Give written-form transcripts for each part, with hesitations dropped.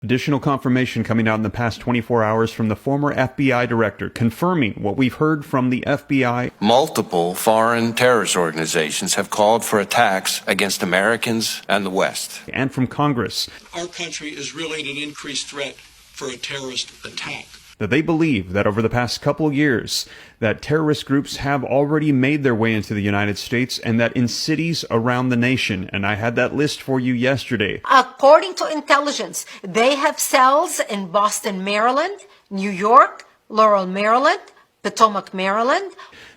Additional confirmation coming out in the past 24 hours from the former FBI director, confirming what we've heard from the FBI. Multiple foreign terrorist organizations have called for attacks against Americans and the West. And from Congress. Our country is really at an increased threat for a terrorist attack. That they believe that over the past couple years, that terrorist groups have already made their way into the United States, and that in cities around the nation, and I had that list for you yesterday. According to intelligence, they have cells in Boston, Maryland, New York, Laurel, Maryland, Potomac, Maryland.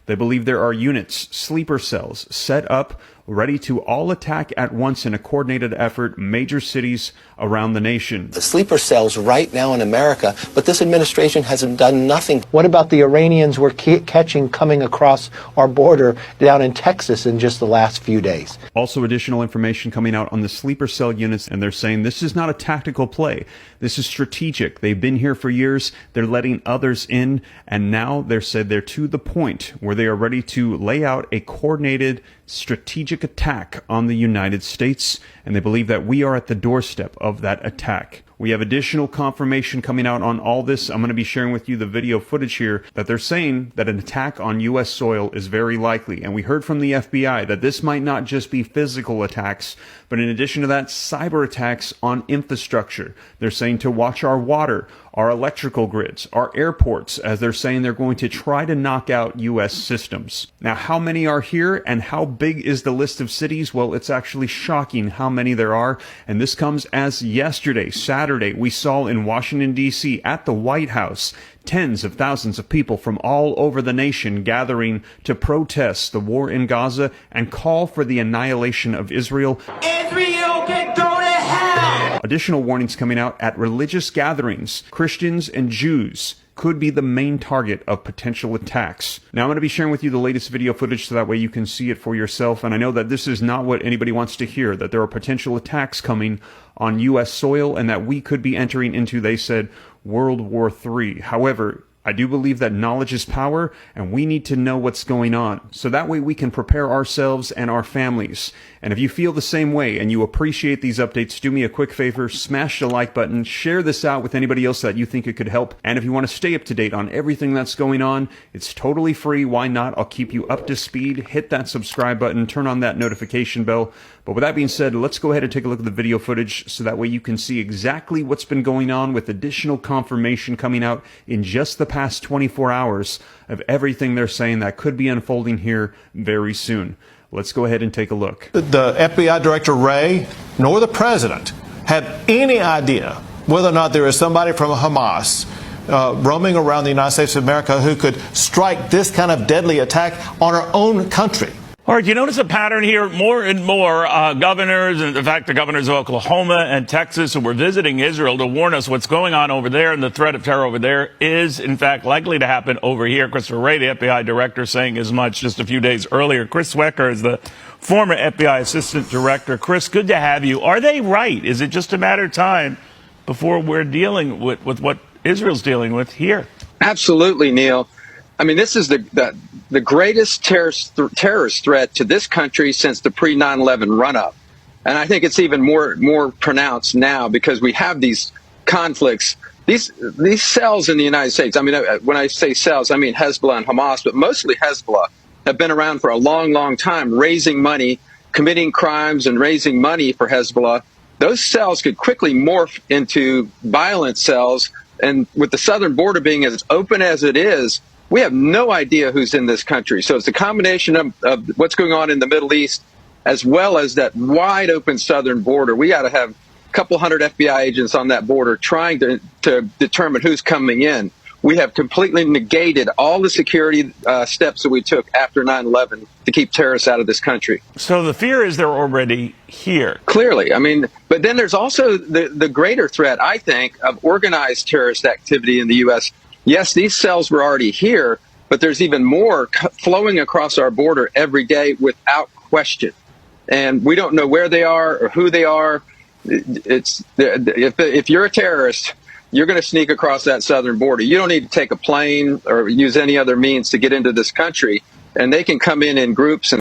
They believe there are units, sleeper cells, set up, ready to all attack at once in a coordinated effort, major cities around the nation. The sleeper cells right now in America, but this administration hasn't done nothing. What about the Iranians we're catching coming across our border down in Texas in just the last few days? Also additional information coming out on the sleeper cell units, and they're saying this is not a tactical play. This is strategic. They've been here for years. They're letting others in, and now they're said they're to the point where they are ready to lay out a coordinated strategic attack on the United States, and they believe that we are at the doorstep of that attack. We have additional confirmation coming out on all this. I'm going to be sharing with you the video footage here that they're saying that an attack on U.S. soil is very likely. And we heard from the FBI that this might not just be physical attacks, but in addition to that, cyber attacks on infrastructure. They're saying to watch our water, our electrical grids, our airports, as they're saying they're going to try to knock out U.S. systems. Now, how many are here and how big is the list of cities? Well, it's actually shocking how many there are. And this comes as yesterday, Saturday, we saw in Washington, D.C. at the White House, tens of thousands of people from all over the nation gathering to protest the war in Gaza and call for the annihilation of Israel. Israel can go to hell! Additional warnings coming out at religious gatherings. Christians and Jews could be the main target of potential attacks. Now, I'm going to be sharing with you the latest video footage so that way you can see it for yourself. And I know that this is not what anybody wants to hear, that there are potential attacks coming on U.S. soil and that we could be entering into, they said, World War III. However, I do believe that knowledge is power, and we need to know what's going on, so that way we can prepare ourselves and our families. And if you feel the same way and you appreciate these updates, do me a quick favor, smash the like button, share this out with anybody else that you think it could help. And if you want to stay up to date on everything that's going on, it's totally free. Why not? I'll keep you up to speed. Hit that subscribe button, turn on that notification bell. But with that being said, let's go ahead and take a look at the video footage so that way you can see exactly what's been going on, with additional confirmation coming out in just the past 24 hours of everything they're saying that could be unfolding here very soon. Let's go ahead and take a look. The FBI Director Wray nor the President had any idea whether or not there is somebody from Hamas roaming around the United States of America who could strike this kind of deadly attack on our own country. All right, you notice a pattern here. More and more governors, and in fact, the governors of Oklahoma and Texas who were visiting Israel to warn us what's going on over there, and the threat of terror over there is, in fact, likely to happen over here. Christopher Wray, the FBI director, saying as much just a few days earlier. Chris Wecker is the former FBI assistant director. Chris, good to have you. Are they right? Is it just a matter of time before we're dealing with what Israel's dealing with here? Absolutely, Neil. I mean, this is the greatest terrorist threat to this country since the pre-9/11 run-up. And I think it's even more pronounced now because we have these conflicts, these cells in the United States. I mean, when I say cells, I mean Hezbollah and Hamas, but mostly Hezbollah have been around for a long, long time, raising money, committing crimes and raising money for Hezbollah. Those cells could quickly morph into violent cells. And with the southern border being as open as it is, we have no idea who's in this country. So it's a combination of what's going on in the Middle East, as well as that wide open southern border. We got to have a couple hundred FBI agents on that border trying to determine who's coming in. We have completely negated all the security steps that we took after 9/11 to keep terrorists out of this country. So the fear is they're already here. Clearly. I mean, but then there's also the greater threat, I think, of organized terrorist activity in the U.S. Yes, these cells were already here, but there's even more flowing across our border every day without question. And we don't know where they are or who they are. If you're a terrorist, you're going to sneak across that southern border. You don't need to take a plane or use any other means to get into this country. And they can come in groups and